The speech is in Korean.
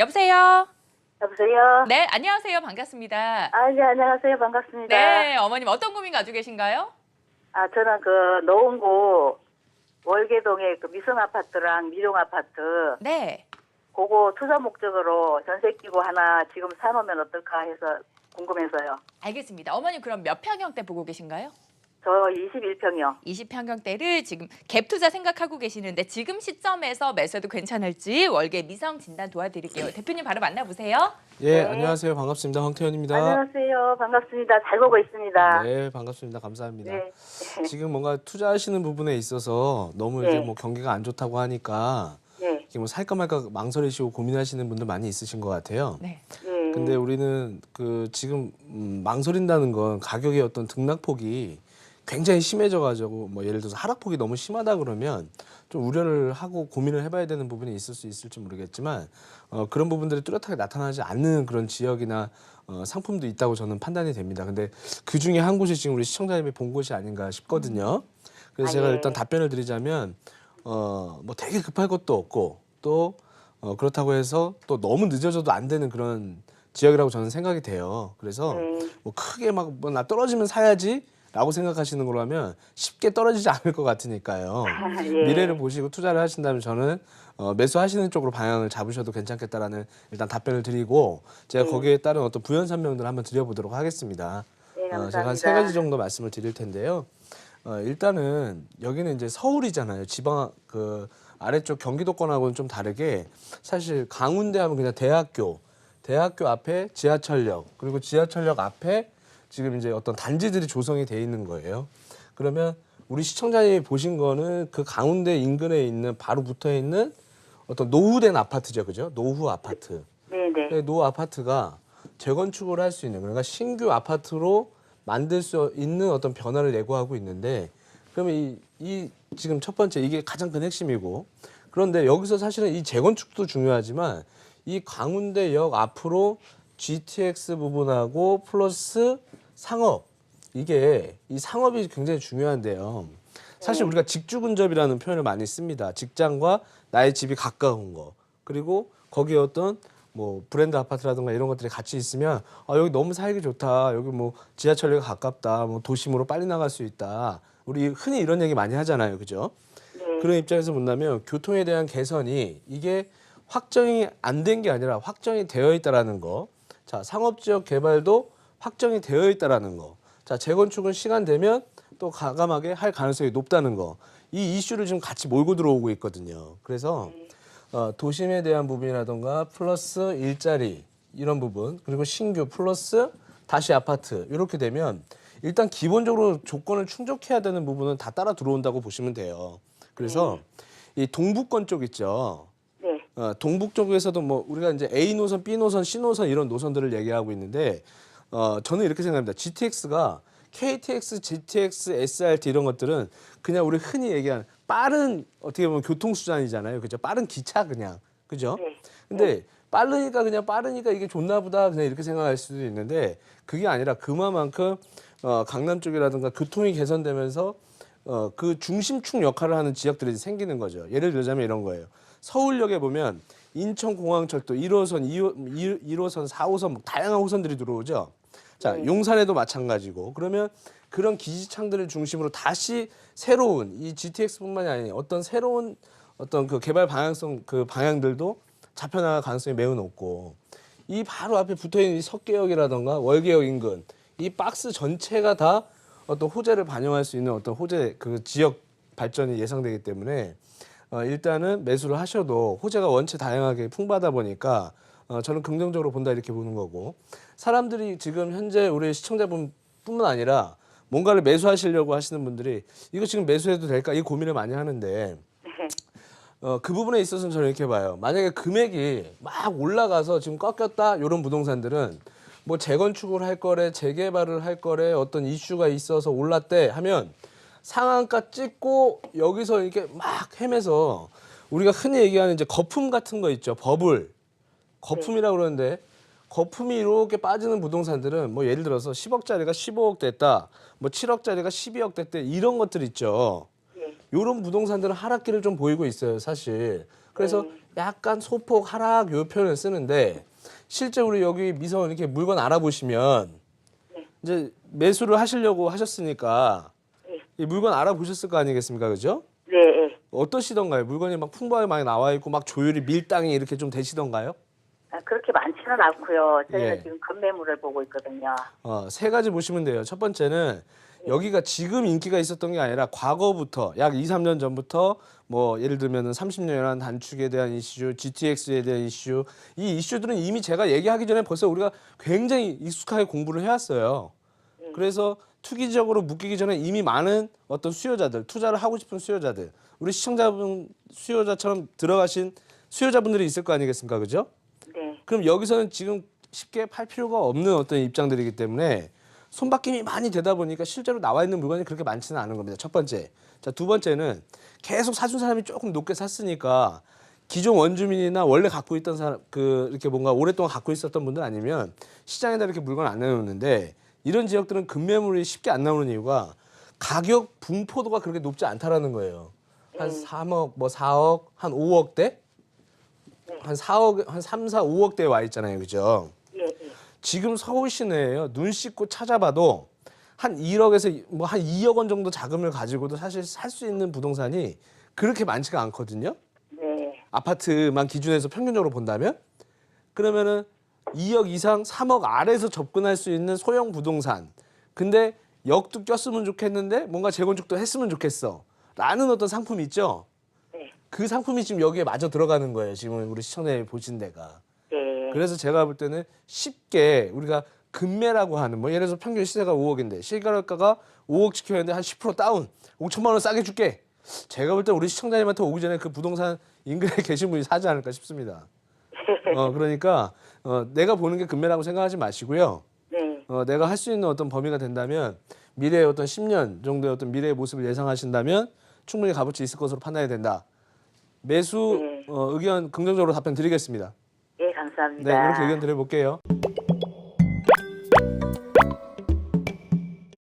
여보세요? 여보세요? 네, 안녕하세요. 반갑습니다. 네, 안녕하세요. 반갑습니다. 네, 어머님 어떤 고민 가지고 계신가요? 저는 노원구 월계동의 미성 아파트랑 미용 아파트, 네. 그거 투자 목적으로 전세 끼고 하나 지금 사놓으면 어떨까 해서 궁금해서요. 알겠습니다. 어머님 그럼 몇 평형대 보고 계신가요? 저 21평이요. 20평형대를 지금 갭 투자 생각하고 계시는데 지금 시점에서 매수해도 괜찮을지 월계 미성 진단 도와드릴게요. 대표님 바로 만나보세요. 예, 네. 안녕하세요. 반갑습니다. 황태현입니다. 안녕하세요. 반갑습니다. 잘 보고 있습니다. 네, 반갑습니다. 감사합니다. 네. 지금 뭔가 투자하시는 부분에 있어서 너무 네. 이제 뭐 경기가 안 좋다고 하니까 네. 이게 뭐 살까 말까 망설이시고 고민하시는 분들 많이 있으신 것 같아요. 네. 네. 근데 우리는 지금 망설인다는 건 가격의 어떤 등락폭이 굉장히 심해져가지고 뭐 예를 들어서 하락폭이 너무 심하다 그러면 좀 우려를 하고 고민을 해봐야 되는 부분이 있을 수 있을지 모르겠지만 그런 부분들이 뚜렷하게 나타나지 않는 그런 지역이나 상품도 있다고 저는 판단이 됩니다. 근데 그 중에 한 곳이 지금 우리 시청자님이 본 곳이 아닌가 싶거든요. 그래서 제가 예. 일단 답변을 드리자면 뭐 되게 급할 것도 없고 또 그렇다고 해서 또 너무 늦어져도 안 되는 그런 지역이라고 저는 생각이 돼요. 그래서 네. 뭐 크게 막 뭐 나 떨어지면 사야지 라고 생각하시는 거라면 쉽게 떨어지지 않을 것 같으니까요. 예. 미래를 보시고 투자를 하신다면 저는 매수하시는 쪽으로 방향을 잡으셔도 괜찮겠다라는 일단 답변을 드리고 제가 거기에 따른 어떤 부연 설명들을 한번 드려보도록 하겠습니다. 네, 감사합니다. 제가 한 3가지 정도 말씀을 드릴 텐데요. 일단은 여기는 이제 서울이잖아요. 지방 아래쪽 경기도권하고는 좀 다르게 사실 강운대 하면 그냥 대학교 앞에 지하철역 그리고 지하철역 앞에 지금 이제 어떤 단지들이 조성이 돼 있는 거예요. 그러면 우리 시청자님이 보신 거는 그 강운대 인근에 있는 바로 붙어 있는 어떤 노후된 아파트죠, 그죠? 노후 아파트. 네네. 노후 아파트가 재건축을 할 수 있는 그러니까 신규 아파트로 만들 수 있는 어떤 변화를 예고하고 있는데 그러면 이 지금 첫 번째 이게 가장 큰 핵심이고 그런데 여기서 사실은 이 재건축도 중요하지만 이 강운대역 앞으로 GTX 부분하고 플러스 상업 이게 이 상업이 굉장히 중요한데요. 사실 우리가 직주 근접이라는 표현을 많이 씁니다. 직장과 나의 집이 가까운 거 그리고 거기에 어떤 뭐 브랜드 아파트라든가 이런 것들이 같이 있으면 여기 너무 살기 좋다. 여기 뭐 지하철역 가깝다. 뭐 도심으로 빨리 나갈 수 있다. 우리 흔히 이런 얘기 많이 하잖아요, 그죠? 네. 그런 입장에서 본다면 교통에 대한 개선이 이게 확정이 안 된 게 아니라 확정이 되어 있다라는 거. 자, 상업지역 개발도 확정이 되어 있다라는 거. 자, 재건축은 시간 되면 또 과감하게 할 가능성이 높다는 거. 이 이슈를 지금 같이 몰고 들어오고 있거든요. 그래서 도심에 대한 부분이라든가 플러스 일자리 이런 부분 그리고 신규 플러스 다시 아파트 이렇게 되면 일단 기본적으로 조건을 충족해야 되는 부분은 다 따라 들어온다고 보시면 돼요. 그래서 이 동북권 쪽 있죠. 네. 동북 쪽에서도 뭐 우리가 이제 A 노선, B 노선, C 노선 이런 노선들을 얘기하고 있는데 저는 이렇게 생각합니다. GTX가 KTX, GTX, SRT 이런 것들은 그냥 우리 흔히 얘기하는 빠른 어떻게 보면 교통수단이잖아요. 그죠? 빠른 기차 그냥. 그죠? 네. 근데 빠르니까 이게 좋나 보다 그냥 이렇게 생각할 수도 있는데 그게 아니라 그만큼 강남 쪽이라든가 교통이 개선되면서 그 중심축 역할을 하는 지역들이 생기는 거죠. 예를 들자면 이런 거예요. 서울역에 보면 인천공항철도 1호선, 1호선, 4호선 뭐 다양한 호선들이 들어오죠. 자, 용산에도 마찬가지고 그러면 그런 기지창들을 중심으로 다시 새로운 이 GTX뿐만이 아니라 어떤 새로운 어떤 그 개발 방향성 그 방향들도 잡혀나갈 가능성이 매우 높고 이 바로 앞에 붙어있는 이 석계역이라든가 월계역 인근 이 박스 전체가 다 어떤 호재를 반영할 수 있는 어떤 호재 그 지역 발전이 예상되기 때문에 일단은 매수를 하셔도 호재가 원체 다양하게 풍부하다 보니까 저는 긍정적으로 본다 이렇게 보는 거고 사람들이 지금 현재 우리 시청자분뿐만 아니라 뭔가를 매수하시려고 하시는 분들이 이거 지금 매수해도 될까 이 고민을 많이 하는데 그 부분에 있어서는 저는 이렇게 봐요. 만약에 금액이 막 올라가서 지금 꺾였다 이런 부동산들은 뭐 재건축을 할 거래 재개발을 할 거래 어떤 이슈가 있어서 올랐대 하면 상한가 찍고 여기서 이렇게 막 헤매서 우리가 흔히 얘기하는 이제 거품 같은 거 있죠. 버블. 거품이라고 그러는데 거품이 이렇게 빠지는 부동산들은 뭐 예를 들어서 10억짜리가 15억 됐다. 뭐 7억짜리가 12억 됐대. 이런 것들 있죠. 이런 부동산들은 하락기를 좀 보이고 있어요, 사실. 그래서 네. 약간 소폭 하락 요 표현을 쓰는데 실제 우리 여기 미성 이렇게 물건 알아보시면 네. 이제 매수를 하시려고 하셨으니까 네. 이 물건 알아보셨을 거 아니겠습니까, 그죠? 네. 네. 어떠시던가요? 물건이 막 풍부하게 많이 나와 있고 막 조율이 밀당이 이렇게 좀 되시던가요? 그렇게 많지는 않고요. 저희는 예. 지금 급매물을 보고 있거든요. 세 가지 보시면 돼요. 첫 번째는 여기가 지금 인기가 있었던 게 아니라 과거부터 약 2, 3년 전부터 뭐 예를 들면은 30년이라는 단축에 대한 이슈, GTX에 대한 이슈, 이 이슈들은 이미 제가 얘기하기 전에 벌써 우리가 굉장히 익숙하게 공부를 해왔어요. 그래서 투기적으로 묶이기 전에 이미 많은 어떤 수요자들, 투자를 하고 싶은 수요자들, 우리 시청자분 수요자처럼 들어가신 수요자분들이 있을 거 아니겠습니까, 그죠? 네. 그럼 여기서는 지금 쉽게 팔 필요가 없는 어떤 입장들이기 때문에 손바뀜이 많이 되다 보니까 실제로 나와 있는 물건이 그렇게 많지는 않은 겁니다. 첫 번째. 자, 두 번째는 계속 사준 사람이 조금 높게 샀으니까 기존 원주민이나 원래 갖고 있던 사람, 이렇게 뭔가 오랫동안 갖고 있었던 분들 아니면 시장에다 이렇게 물건 안 내놓는데 이런 지역들은 급매물이 쉽게 안 나오는 이유가 가격 분포도가 그렇게 높지 않다라는 거예요. 한 3억, 뭐 4억, 한 5억대? 한 4억, 한 3, 4, 5억대에 와 있잖아요. 그죠? 예. 예. 지금 서울 시내에요. 눈 씻고 찾아봐도 한 1억에서 뭐 한 2억 원 정도 자금을 가지고도 사실 살 수 있는 부동산이 그렇게 많지가 않거든요. 네. 아파트만 기준해서 평균적으로 본다면 그러면은 2억 이상 3억 아래에서 접근할 수 있는 소형 부동산. 근데 역도 꼈으면 좋겠는데 뭔가 재건축도 했으면 좋겠어. 라는 어떤 상품이 있죠. 네. 그 상품이 지금 여기에 마저 들어가는 거예요. 지금 우리 시청자님이 보신 데가. 네. 그래서 제가 볼 때는 쉽게 우리가 금매라고 하는 뭐 예를 들어서 평균 시세가 5억인데 실거래가가 5억 지켜야 하는데 한 10% 다운 5천만 원 싸게 줄게. 제가 볼 때 우리 시청자님한테 오기 전에 그 부동산 인근에 계신 분이 사지 않을까 싶습니다. 그러니까 내가 보는 게 금매라고 생각하지 마시고요. 네. 내가 할 수 있는 어떤 범위가 된다면 미래의 어떤 10년 정도의 어떤 미래의 모습을 예상하신다면 충분히 값어치 있을 것으로 판단이 된다. 매수 네. 의견 긍정적으로 답변 드리겠습니다. 예, 감사합니다. 네, 이렇게 의견 드려볼게요.